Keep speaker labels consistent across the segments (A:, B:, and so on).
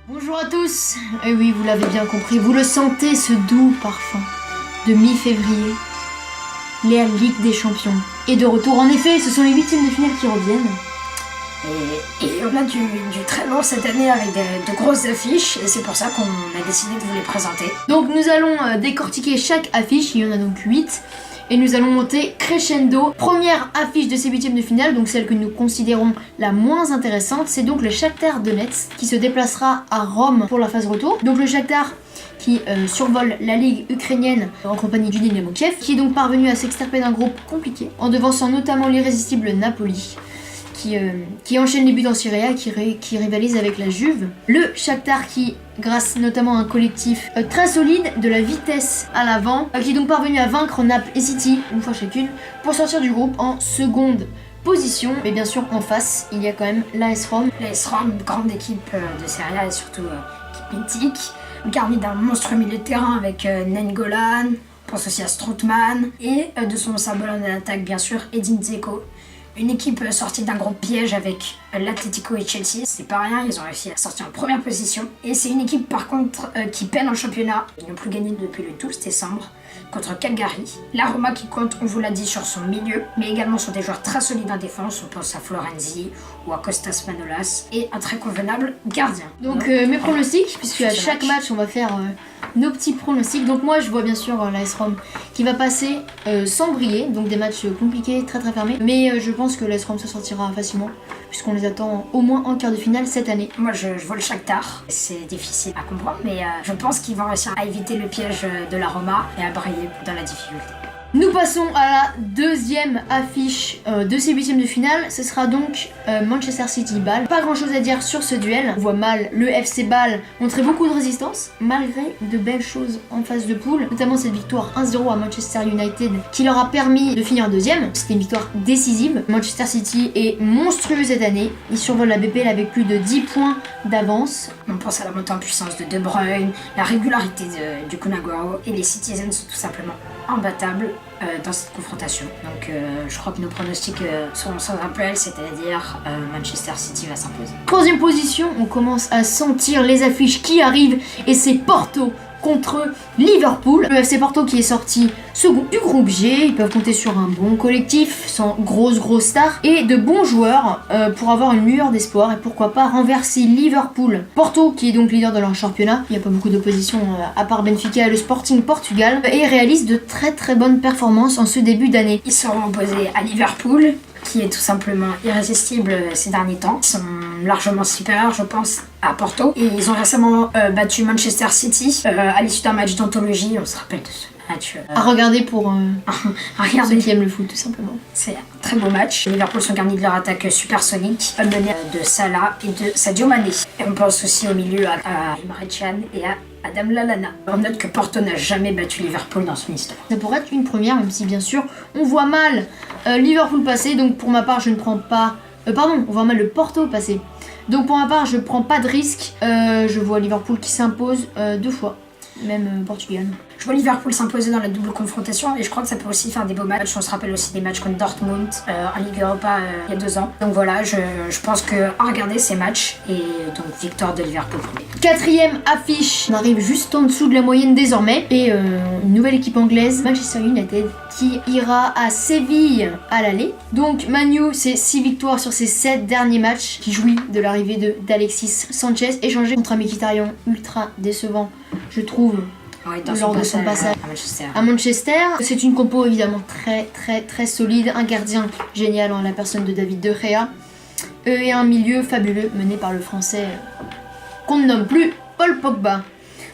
A: Bonjour à tous. Et oui, vous l'avez bien compris, vous le sentez, ce doux parfum de mi-février. La Ligue des Champions est de retour. En effet, ce sont les huitièmes de finale qui reviennent.
B: Et on a du très lourd cette année avec de grosses affiches, et c'est pour ça qu'on a décidé de vous les présenter.
A: Donc nous allons décortiquer chaque affiche, il y en a donc 8. Et nous allons monter crescendo. Première affiche de ces huitièmes de finale, donc celle que nous considérons la moins intéressante, c'est donc le Shakhtar Donetsk qui se déplacera à Rome pour la phase retour. Donc le Shakhtar qui survole la ligue ukrainienne en compagnie du Dynamo Kiev, qui est donc parvenu à s'extirper d'un groupe compliqué, en devançant notamment l'irrésistible Napoli, qui enchaîne les buts en Serie A, qui rivalise avec la Juve. Le Shakhtar qui, grâce notamment à un collectif très solide, de la vitesse à l'avant, qui est donc parvenu à vaincre Naples et City, une fois chacune, pour sortir du groupe en seconde position. Mais bien sûr, en face, il y a quand même l'AS Rome.
B: L'AS Rome, grande équipe de Serie A et surtout équipe mythique, garnie d'un monstrueux milieu de terrain avec Nainggolan, on pense aussi à Strootman, et de son symbole en attaque, bien sûr, Edin Dzeko. Une équipe sortie d'un groupe piège avec l'Atlético et Chelsea, c'est pas rien, ils ont réussi à sortir en première position. Et c'est une équipe par contre qui peine en championnat. Ils n'ont plus gagné depuis le 12 décembre contre Cagliari. La Roma qui compte, on vous l'a dit, sur son milieu, mais également sur des joueurs très solides en défense, on pense à Florenzi ou à Kostas Manolas, et un très convenable gardien.
A: Donc mes pronostics, puisque à chaque match on va faire nos petits pronostics. Donc moi je vois bien sûr l'AS Rome qui va passer sans briller, donc des matchs compliqués, très fermés. Mais je pense que l'AS Rome se sortira facilement, puisqu'on les attend au moins en quart de finale cette année.
B: Moi je vois le Shakhtar, c'est difficile à comprendre, mais je pense qu'ils vont réussir à éviter le piège de la Roma et à briller dans la difficulté.
A: Nous passons à la deuxième affiche de ces huitièmes de finale. Ce sera donc Manchester City Bâle. Pas grand chose à dire sur ce duel. On voit mal le FC Bâle montrer beaucoup de résistance malgré de belles choses en phase de poule, notamment cette victoire 1-0 à Manchester United qui leur a permis de finir deuxième. C'était une victoire décisive. Manchester City est monstrueux cette année. Ils survolent la BPL avec plus de 10 points d'avance.
B: On pense à la montée en puissance de De Bruyne, la régularité du Kun Aguero, et les Citizens sont tout simplement imbattables dans cette confrontation. Donc je crois que nos pronostics sont sans appel, c'est-à-dire Manchester City va s'imposer.
A: Troisième position, on commence à sentir les affiches qui arrivent et c'est Porto contre Liverpool. Le FC Porto qui est sorti second du groupe G, ils peuvent compter sur un bon collectif, sans grosse star, et de bons joueurs pour avoir une lueur d'espoir et pourquoi pas renverser Liverpool. Porto qui est donc leader de leur championnat, il n'y a pas beaucoup d'opposition à part Benfica et le Sporting Portugal, et réalise de très bonnes performances en ce début d'année.
B: Ils seront opposés à Liverpool, qui est tout simplement irrésistible ces derniers temps. Ils sont largement supérieurs, je pense, à Porto. Et ils ont récemment battu Manchester City à l'issue d'un match d'anthologie. On se rappelle de ce match.
A: À regarder pour
B: regarder.
A: Ceux qui aiment le foot, tout simplement.
B: C'est un très beau match. Les Liverpool sont garnis de leur attaque supersonique, menée de Salah et de Sadio Mané. Et on pense aussi au milieu à Emre Can et à Adam Lallana. On note que Porto n'a jamais battu Liverpool dans son histoire.
A: Ça pourrait être une première, même si bien sûr on voit mal Liverpool passer. Donc pour ma part je ne prends pas... on voit mal le Porto passer. Donc pour ma part je prends pas de risque. Je vois Liverpool qui s'impose 2 fois, même Portugal.
B: Je vois Liverpool s'imposer dans la double confrontation et je crois que ça peut aussi faire des beaux matchs. On se rappelle aussi des matchs contre Dortmund en Ligue Europa il y a 2 ans. Donc voilà, je pense qu'à regarder ces matchs, et donc victoire de Liverpool.
A: Quatrième affiche, on arrive juste en dessous de la moyenne désormais, et une nouvelle équipe anglaise, Manchester United, qui ira à Séville à l'aller. Donc Manu, c'est 6 victoires sur ses 7 derniers matchs, qui jouit de l'arrivée d'Alexis Sanchez, échangé contre un Mkhitaryan ultra décevant, je trouve.
B: Oui,
A: lors de son passage à Manchester. C'est une compo évidemment très solide, un gardien génial en la personne de David De Gea, et un milieu fabuleux mené par le français qu'on ne nomme plus Paul Pogba.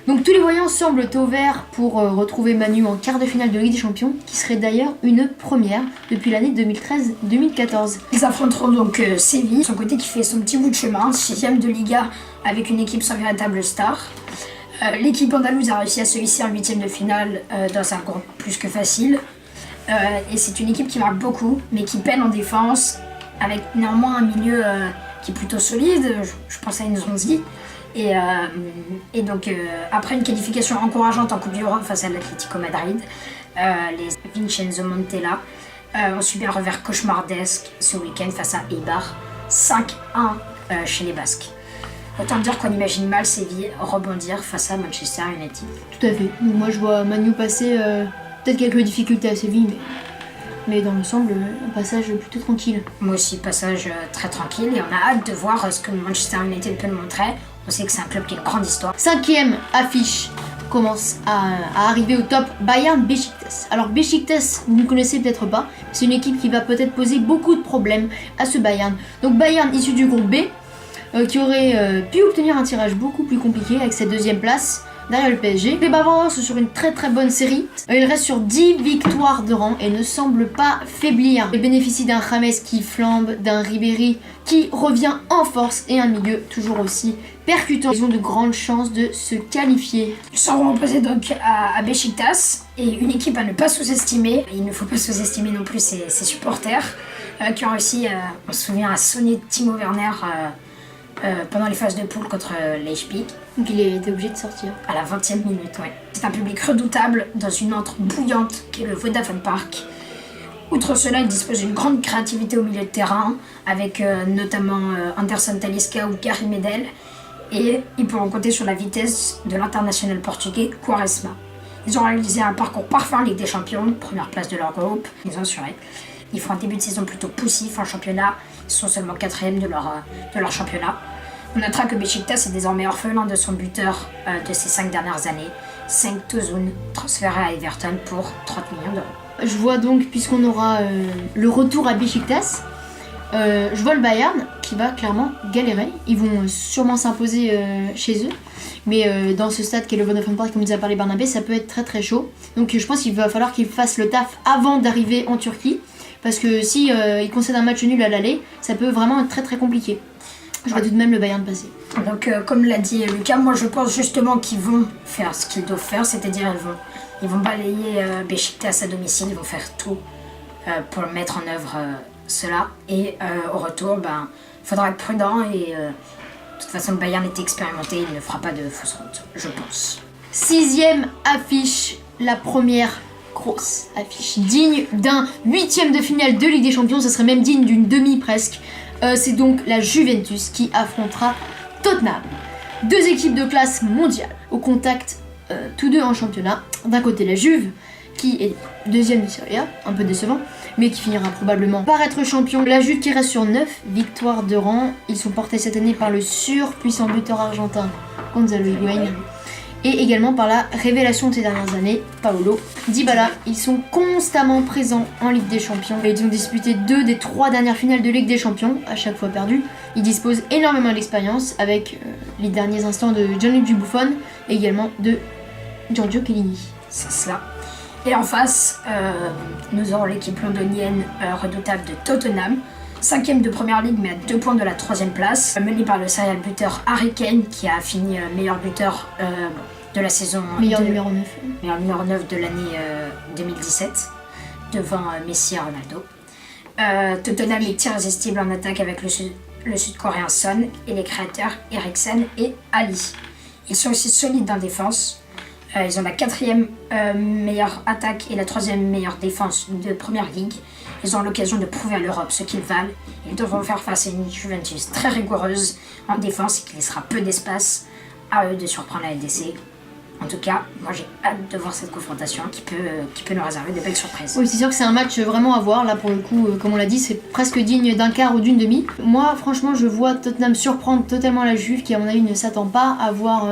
A: Donc tous les voyants semblent au vert pour retrouver Manu en quart de finale de Ligue des Champions, qui serait d'ailleurs une première depuis l'année 2013-2014.
B: Ils affronteront donc Séville, de son côté qui fait son petit bout de chemin, 6ème de Liga avec une équipe sans véritable star. L'équipe andalouse a réussi à se hisser en 8ème de finale dans un groupe plus que facile. Et c'est une équipe qui marque beaucoup, mais qui peine en défense, avec néanmoins un milieu qui est plutôt solide. Je pense à Nzonzi. Et donc, après une qualification encourageante en Coupe d'Europe face à l'Atlético Madrid, les Vincenzo Montella ont subi un revers cauchemardesque ce week-end face à Eibar, 5-1 chez les Basques. Autant dire qu'on imagine mal Séville rebondir face à Manchester United.
A: Tout à fait. Donc moi je vois Manu passer peut-être quelques difficultés à Séville, mais dans l'ensemble, un passage plutôt tranquille.
B: Moi aussi, passage très tranquille et on a hâte de voir ce que Manchester United peut nous montrer. On sait que c'est un club qui a une grande histoire.
A: 5e affiche commence à arriver au top, Bayern Beşiktaş. Alors Beşiktaş, vous ne connaissez peut-être pas, c'est une équipe qui va peut-être poser beaucoup de problèmes à ce Bayern. Donc Bayern issu du groupe B, qui aurait pu obtenir un tirage beaucoup plus compliqué avec cette 2e place derrière le PSG. Les Bavarois sont sur une très très bonne série. Ils restent sur 10 victoires de rang et ne semblent pas faiblir. Ils bénéficient d'un James qui flambe, d'un Ribéry qui revient en force et un milieu toujours aussi percutant. Ils ont de grandes chances de se qualifier.
B: Ils seront opposés donc à Beşiktaş et une équipe à ne pas sous-estimer. Il ne faut pas sous-estimer non plus ses supporters qui ont réussi, on se souvient, à sonner Timo Werner pendant les phases de poule contre Leipzig.
A: Donc il était obligé de sortir.
B: À la 20e minute, ouais. C'est un public redoutable dans une antre bouillante qui est le Vodafone Park. Outre cela, il dispose d'une grande créativité au milieu de terrain, avec notamment Anderson Talisca ou Gary Medel. Et ils pourront compter sur la vitesse de l'international portugais Quaresma. Ils ont réalisé un parcours parfait en Ligue des Champions, première place de leur groupe, ils ont assuré. Ils font un début de saison plutôt poussif en championnat, ils sont seulement 4e de leur championnat. On notera que Beşiktaş est désormais orphelin de son buteur de ces 5 dernières années, Cenk Tosun, transféré à Everton pour 30 millions d'euros.
A: Je vois donc, puisqu'on aura le retour à Beşiktaş, je vois le Bayern qui va clairement galérer. Ils vont sûrement s'imposer chez eux. Mais dans ce stade qu'est le Vodafone Park, comme nous a parlé Barnabé, ça peut être très très chaud. Donc je pense qu'il va falloir qu'ils fassent le taf avant d'arriver en Turquie. Parce que si ils concèdent un match nul à l'aller, ça peut vraiment être très très compliqué. Je vois tout de même le Bayern passer.
B: Donc comme l'a dit Lucas, moi je pense justement qu'ils vont faire ce qu'ils doivent faire, c'est-à-dire ils vont balayer Beşiktaş à domicile, ils vont faire tout pour mettre en œuvre cela. Et au retour, il faudra être prudent et de toute façon le Bayern est expérimenté, il ne fera pas de fausse route, je pense.
A: 6e affiche, la première grosse affiche, digne d'un 8e de finale de Ligue des Champions, ça serait même digne d'une demi presque. C'est donc la Juventus qui affrontera Tottenham. 2 équipes de classe mondiale au contact, tous deux en championnat. D'un côté la Juve qui est 2e de Serie A, un peu décevant, mais qui finira probablement par être champion. La Juve qui reste sur 9 victoires de rang. Ils sont portés cette année par le surpuissant buteur argentin Gonzalo Higuaín. Et également par la révélation de ces dernières années, Paulo Dybala. Ils sont constamment présents en Ligue des Champions. Et ils ont disputé 2 des 3 dernières finales de Ligue des Champions, à chaque fois perdues. Ils disposent énormément d'expérience avec les derniers instants de Gianluigi Buffon et également de Giorgio Chiellini.
B: C'est cela. Et en face, nous aurons l'équipe londonienne redoutable de Tottenham, 5e de première ligue mais à 2 points de la 3e place, menée par le serial buteur Harry Kane qui a fini meilleur buteur de la saison.
A: Meilleur numéro 9.
B: Meilleur numéro 9 de l'année 2017, devant Messi et Ronaldo. Tottenham est irrésistible en attaque avec le sud-coréen Son et les créateurs Eriksen et Ali. Ils sont aussi solides en défense. Ils ont la 4e meilleure attaque et la 3e meilleure défense de première ligue. Ils ont l'occasion de prouver à l'Europe ce qu'ils valent. Ils devront faire face à une Juventus très rigoureuse en défense et qui laissera peu d'espace à eux de surprendre la LDC. En tout cas, moi j'ai hâte de voir cette confrontation qui peut nous réserver de belles surprises.
A: Oui, c'est sûr que c'est un match vraiment à voir. Là, pour le coup, comme on l'a dit, c'est presque digne d'un quart ou d'une demi. Moi, franchement, je vois Tottenham surprendre totalement la Juve qui, à mon avis, ne s'attend pas à voir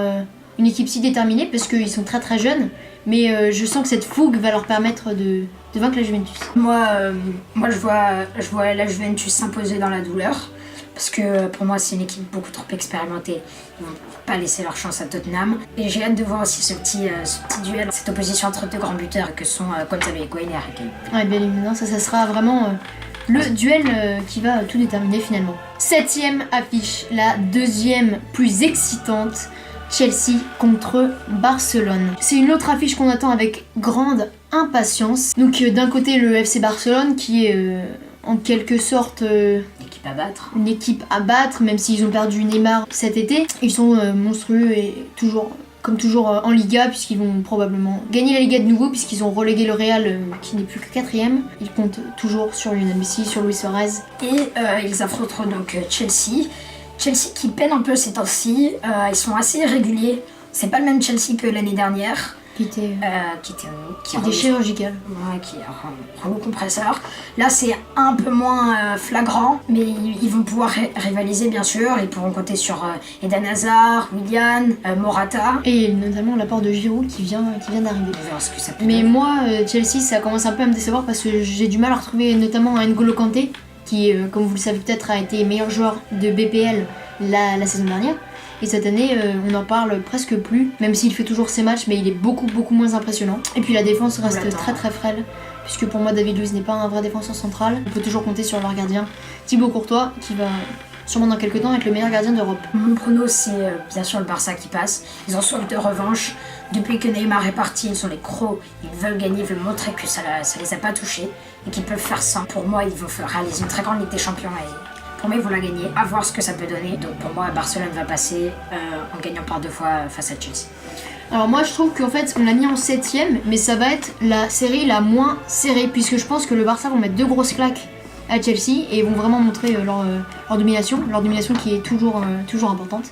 A: une équipe si déterminée parce qu'ils sont très très jeunes. Mais je sens que cette fougue va leur permettre de vaincre la Juventus.
B: Moi je vois la Juventus s'imposer dans la douleur. Parce que pour moi, c'est une équipe beaucoup trop expérimentée. Ils vont pas laisser leur chance à Tottenham. Et j'ai hâte de voir aussi ce petit duel, cette opposition entre 2 grands buteurs que sont Gonzalo Higuaín et Harry Kane.
A: Ouais, bien évidemment, ça sera vraiment le duel qui va tout déterminer finalement. 7e affiche, la 2e plus excitante. Chelsea contre Barcelone. C'est une autre affiche qu'on attend avec grande impatience. Donc d'un côté le FC Barcelone qui est en quelque sorte une équipe à battre, même s'ils ont perdu Neymar cet été. Ils sont monstrueux et comme toujours en Liga, puisqu'ils vont probablement gagner la Liga de nouveau, puisqu'ils ont relégué le Real qui n'est plus que 4e. Ils comptent toujours sur Lionel Messi, sur Luis Suarez.
B: Et ils affronteront donc Chelsea, Chelsea qui peine un peu ces temps-ci, ils sont assez irréguliers. C'est pas le même Chelsea que l'année dernière.
A: Qui était
B: Qui
A: chirurgical.
B: Ouais, qui est un compresseur. Là, c'est un peu moins flagrant, mais ils vont pouvoir rivaliser, bien sûr. Ils pourront compter sur Eden Hazard, Willian, Morata.
A: Et notamment l'apport de Giroud qui vient d'arriver.
B: On verra ce que ça peut
A: Mais
B: donner.
A: moi, Chelsea, ça commence un peu à me décevoir parce que j'ai du mal à retrouver notamment un N'Golo Kanté, qui, comme vous le savez peut-être, a été meilleur joueur de BPL la saison dernière. Et cette année, on n'en parle presque plus, même s'il fait toujours ses matchs, mais il est beaucoup moins impressionnant. Et puis la défense reste très frêle, puisque pour moi, David Luiz n'est pas un vrai défenseur central. On peut toujours compter sur leur gardien, Thibaut Courtois, qui va sûrement dans quelques temps être le meilleur gardien d'Europe.
B: Mon prono, c'est bien sûr le Barça qui passe. Ils ont soif de revanche. Depuis que Neymar est parti, ils sont les crocs. Ils veulent gagner, ils veulent montrer que ça les a pas touchés et qu'ils peuvent faire ça. Pour moi, ils vont réaliser une très grande Ligue des Champions. Pour moi, ils vont la gagner, à voir ce que ça peut donner. Donc pour moi, Barcelone va passer en gagnant par 2 fois face à Chelsea.
A: Alors moi je trouve qu'en fait on l'a mis en 7ème, mais ça va être la série la moins serrée, puisque je pense que le Barça vont mettre 2 grosses claques à Chelsea et vont vraiment montrer leur domination qui est toujours importante.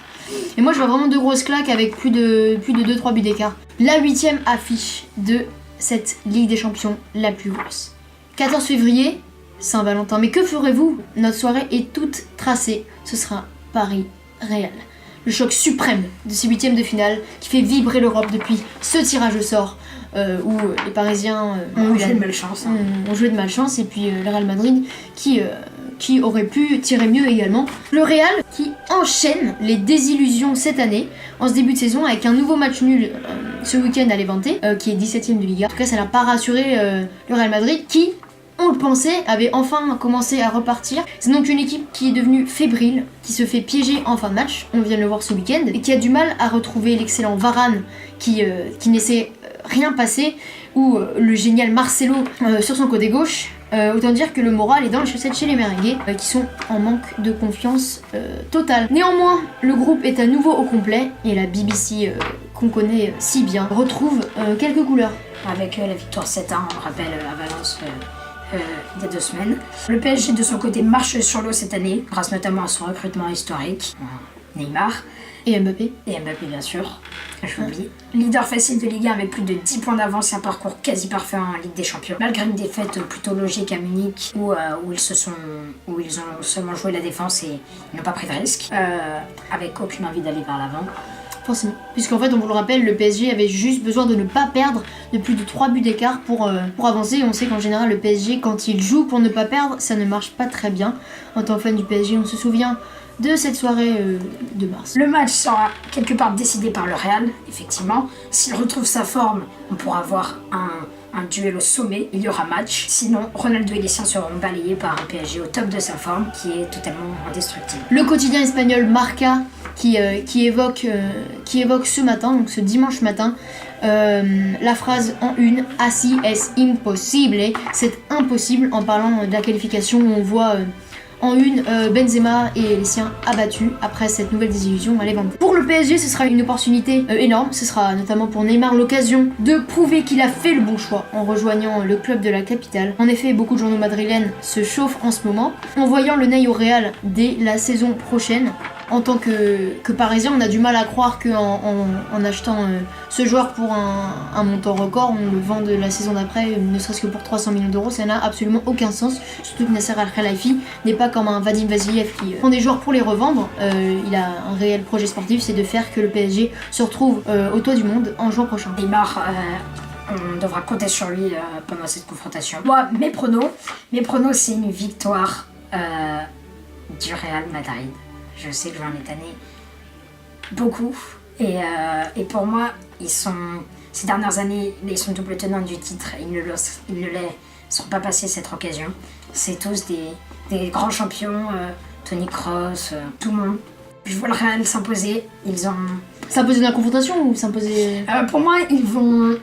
A: Et moi je vois vraiment 2 grosses claques avec plus de 2-3 buts d'écart. La 8ème affiche de cette Ligue des Champions la plus grosse. 14 février, Saint-Valentin. Mais que ferez-vous? Notre soirée est toute tracée. Ce sera Paris-Real. Le choc suprême de ces 8e de finale qui fait vibrer l'Europe depuis ce tirage au sort où les Parisiens
B: ont joué de malchance.
A: Ont joué de malchance, et puis le Real Madrid qui aurait pu tirer mieux également. Le Real qui enchaîne les désillusions cette année en ce début de saison avec un nouveau match nul ce week-end à Levante qui est 17e de Liga. En tout cas ça n'a pas rassuré le Real Madrid qui, on le pensait, avait enfin commencé à repartir. C'est donc une équipe qui est devenue fébrile, qui se fait piéger en fin de match, on vient de le voir ce week-end, et qui a du mal à retrouver l'excellent Varane qui n'essaie rien passer, ou le génial Marcelo sur son côté gauche. Autant dire que le moral est dans les chaussettes chez les merengues, qui sont en manque de confiance totale. Néanmoins, le groupe est à nouveau au complet, et la BBC qu'on connaît si bien retrouve quelques couleurs.
B: Avec la victoire 7-1, on rappelle, à Valence il y a 2 semaines. Le PSG de son côté marche sur l'eau cette année, grâce notamment à son recrutement historique, Neymar.
A: Et Mbappé.
B: Et Mbappé bien sûr, je l'oublie. Leader facile de Ligue 1 avec plus de 10 points d'avance et un parcours quasi parfait en Ligue des Champions. Malgré une défaite plutôt logique à Munich où ils ont seulement joué la défense et ils n'ont pas pris de risque, avec aucune envie d'aller vers l'avant.
A: Forcément. Puisqu'en fait, on vous le rappelle, le PSG avait juste besoin de ne pas perdre de plus de 3 buts d'écart pour avancer. On sait qu'en général, le PSG, quand il joue pour ne pas perdre, ça ne marche pas très bien. En tant que fan du PSG, on se souvient de cette soirée de mars.
B: Le match sera quelque part décidé par le Real, effectivement. S'il retrouve sa forme, on pourra avoir un duel au sommet, il y aura match. Sinon, Ronaldo et les siens seront balayés par un PSG au top de sa forme, qui est totalement indestructible.
A: Le quotidien espagnol Marca, qui évoque ce matin, donc ce dimanche matin, la phrase en une, así es imposible, c'est impossible, en parlant de la qualification où on voit en une Benzema et les siens abattus après cette nouvelle désillusion à Levante. Pour le PSG, ce sera une opportunité énorme, ce sera notamment pour Neymar l'occasion de prouver qu'il a fait le bon choix en rejoignant le club de la capitale. En effet, beaucoup de journaux madrilènes se chauffent en ce moment en voyant le Ney au Real dès la saison prochaine. En tant que Parisien, on a du mal à croire qu'en achetant ce joueur pour un montant record, on le vend de la saison d'après, ne serait-ce que pour 300 millions d'euros, ça n'a absolument aucun sens. Surtout que Nasser Al-Khelaifi n'est pas comme un Vadim Vasiliev qui prend des joueurs pour les revendre. Il a un réel projet sportif, c'est de faire que le PSG se retrouve au toit du monde en juin prochain.
B: Neymar, on devra compter sur lui pendant cette confrontation. Moi, mes pronos, c'est une victoire du Real Madrid. Je sais que j'en ai tanné beaucoup. Et pour moi, ces dernières années, ils sont double tenants du titre. Ils ne seront pas passés cette occasion. C'est tous des grands champions, Toni Kroos, tout le monde. Je vois le Real s'imposer.
A: S'imposer dans la confrontation ou s'imposer...
B: Pour moi, ils vont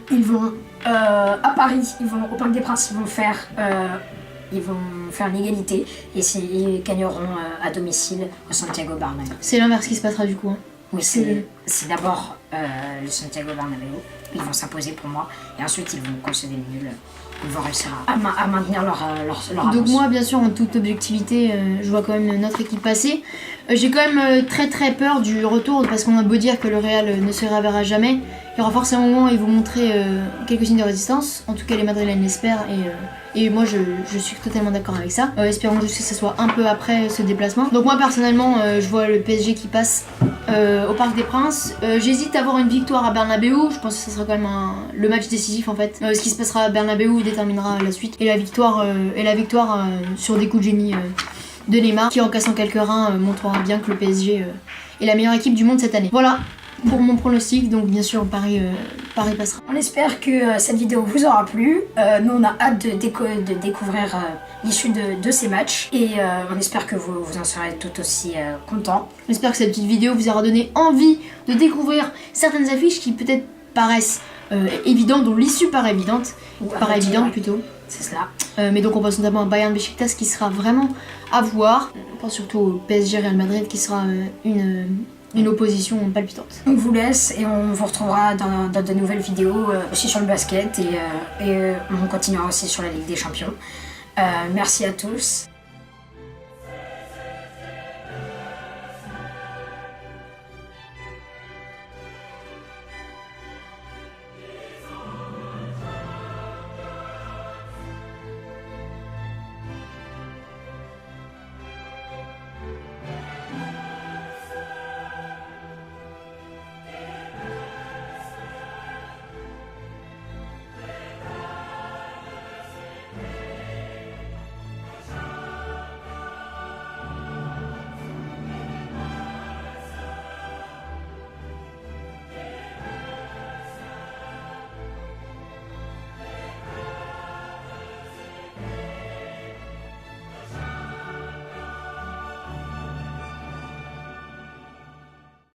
B: à Paris, ils vont au Parc des Princes, ils vont faire une égalité et ils gagneront à domicile au Santiago Bernabéu.
A: C'est l'inverse qui se passera du coup. Hein.
B: Oui, c'est c'est d'abord le Santiago Bernabéu. Ils vont s'imposer pour moi. Et ensuite, ils vont concéder le nul. Ils vont réussir à maintenir leur avance.
A: Donc moi, bien sûr, en toute objectivité, je vois quand même notre équipe passer. J'ai quand même très très peur du retour parce qu'on a beau dire que le Real ne se réveillera jamais. Il y aura forcément un moment où ils vont montrer quelques signes de résistance. En tout cas, les Madrilènes l'espèrent et moi je suis totalement d'accord avec ça. Espérons juste que ce soit un peu après ce déplacement. Donc moi personnellement, je vois le PSG qui passe au Parc des Princes. J'hésite à avoir une victoire à Bernabéu. Je pense que ce sera quand même le match décisif en fait. Ce qui se passera à Bernabéu déterminera la suite. Et la victoire sur des coups de génie de Neymar qui en cassant quelques reins montrera bien que le PSG est la meilleure équipe du monde cette année. Voilà pour mon pronostic, donc bien sûr Paris passera.
B: On espère que cette vidéo vous aura plu. Nous on a hâte de découvrir l'issue de ces matchs et on espère que vous en serez tout aussi contents.
A: J'espère que cette petite vidéo vous aura donné envie de découvrir certaines affiches qui peut-être paraissent évidentes, dont l'issue paraît évidente, paraît évidente plutôt.
B: C'est cela.
A: Mais donc on pense notamment à Bayern Beşiktaş qui sera vraiment à voir. On pense surtout au PSG Real Madrid qui sera une opposition palpitante.
B: On vous laisse et on vous retrouvera dans de nouvelles vidéos aussi sur le basket et on continuera aussi sur la Ligue des Champions. Merci à tous.